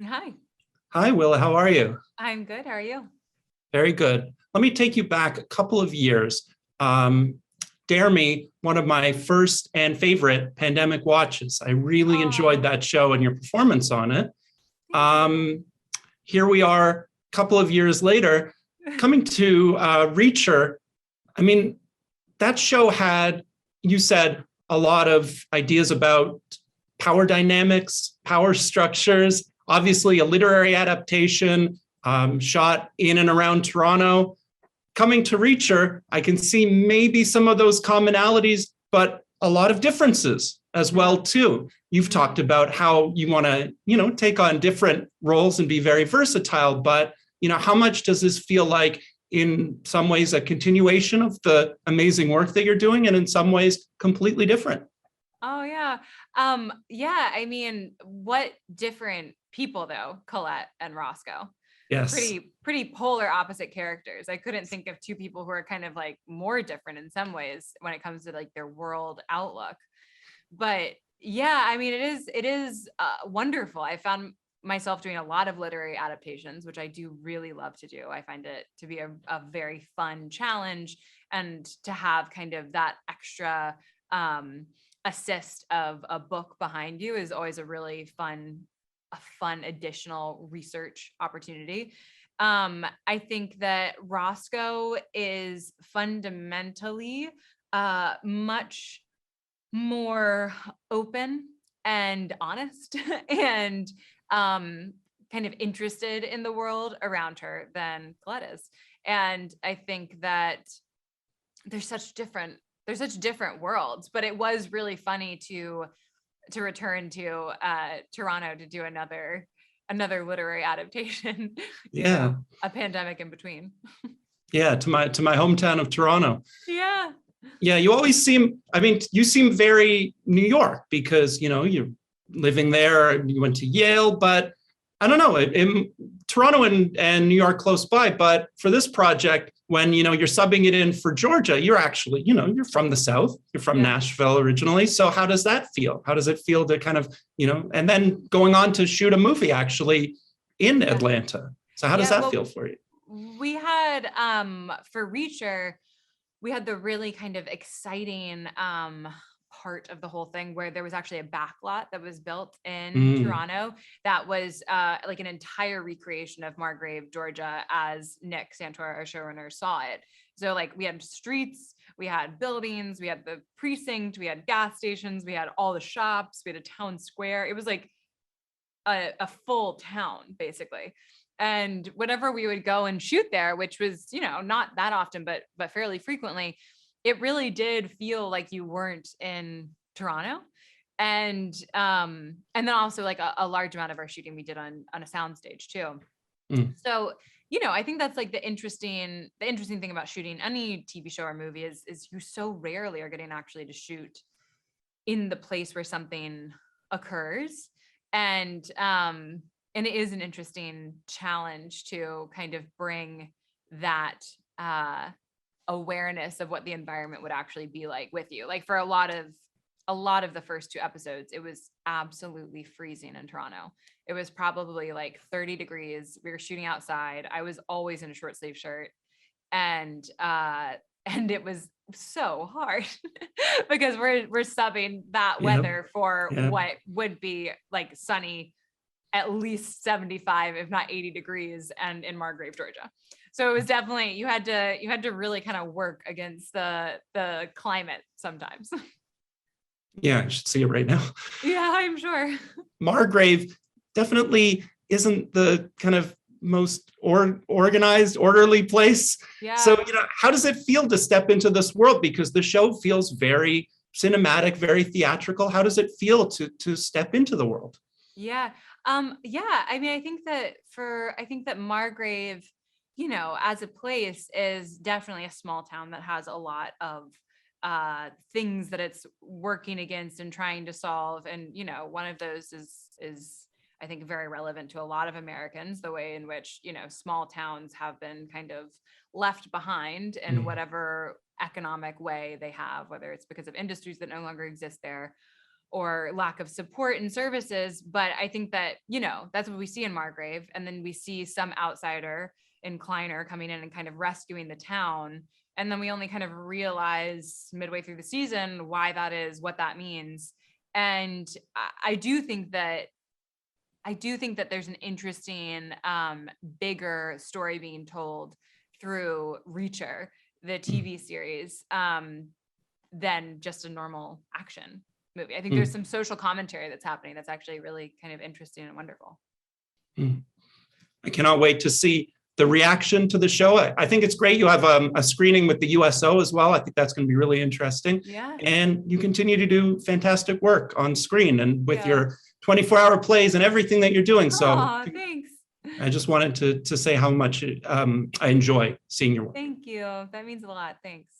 Hi, Hi, Willa. How are you? I'm good. How are you? Very good. Let me take you back a couple of years. Um, Dare Me, one of my first and favorite pandemic watches. I really enjoyed Oh, that show and your performance on it. thank you. Um, Here we are, a couple of years later, coming to Reacher. I mean, that show had, you said, a lot of ideas about power dynamics, power structures, obviously a literary adaptation shot in and around Toronto. Coming to Reacher, I can see maybe some of those commonalities, but a lot of differences as well too. You've talked Mhm. about how you want to, take on different roles and be very versatile, but how much does this feel like in some ways a continuation of the amazing work that you're doing and in some ways completely different? Oh yeah. Yeah, I mean, what different people though, Colette and Roscoe. Yes. Pretty polar opposite characters. I couldn't think of two people who are kind of like more different in some ways when it comes to like their world outlook. But yeah, I mean, it is wonderful. I found myself doing a lot of literary adaptations, which I do really love to do. I find it to be a very fun challenge, and to have kind of that extra um, assist of a book behind you is always a fun additional research opportunity. I think that Roscoe is fundamentally much more open and honest and um kind of interested in the world around her than Colette is. And I think that there's such different there's such different worlds, but it was really funny to return to Toronto to do another literary adaptation, Yeah. a pandemic in between. Yeah, to my hometown of Toronto. Yeah. Yeah, you always seem, I mean, you seem very New York because, you're living there, you went to Yale, but I don't know, Toronto and New York close by. But for this project, when, you're subbing it in for Georgia, you're actually, you're from the South, you're from Yeah. Nashville originally. So how does that feel? How does it feel to kind of, and then going on to shoot a movie actually in Yeah. Atlanta? So how does Yeah. that feel Well, for you? we had for Reacher, we had the really kind of exciting part of the whole thing where there was actually a backlot that was built in Mm, Toronto that was like an entire recreation of Margrave, Georgia, as Nick Santora, our showrunner, saw it. So like we had streets, we had buildings, we had the precinct, we had gas stations, we had all the shops, we had a town square. It was like a full town basically. And whenever we would go and shoot there, which was, not that often, but fairly frequently, it really did feel like you weren't in Toronto. And then also like a large amount of our shooting we did on a soundstage too. mm, So, I think that's like the interesting thing about shooting any TV show or movie is you so rarely are getting actually to shoot in the place where something occurs. And um and it is an interesting challenge to kind of bring that uh awareness of what the environment would actually be like with you. Like for a lot of the first two episodes, it was absolutely freezing in Toronto. It was probably like 30 degrees. We were shooting outside. I was always in a short sleeve shirt, and it was so hard because we're subbing that yep, weather for yep. what would be like sunny, at least 75 if not 80 degrees, and in Margrave, Georgia. So it was definitely, you had to really kind of work against the climate sometimes. Yeah, I should see it right now. Yeah, I'm sure. Margrave definitely isn't the kind of most organized, orderly place. So, Yeah. how does it feel to step into this world? Because the show feels very cinematic, very theatrical. How does it feel to step into the world? Yeah. Yeah. I mean, I think that Margrave, as a place is definitely a small town that has a lot of things that it's working against and trying to solve. And, one of those is I think very relevant to a lot of Americans, the way in which, small towns have been kind of left behind in Mm, whatever economic way they have, whether it's because of industries that no longer exist there, or lack of support and services. But I think that, you know, that's what we see in Margrave. And then we see some outsider in Kleiner coming in and kind of rescuing the town. And then we only kind of realize midway through the season why that is, what that means. And I do think that there's an interesting, bigger story being told through Reacher, the TV series, than just a normal action movie. I think there's some social commentary that's happening that's actually really kind of interesting and wonderful. I cannot wait to see the reaction to the show. I think it's great. You have a screening with the USO as well. I think that's going to be really interesting. Yeah. And you continue to do fantastic work on screen and with your 24-hour plays and everything that you're doing. So thanks. I just wanted to say how much I enjoy seeing your work. Thank you. That means a lot. Thanks.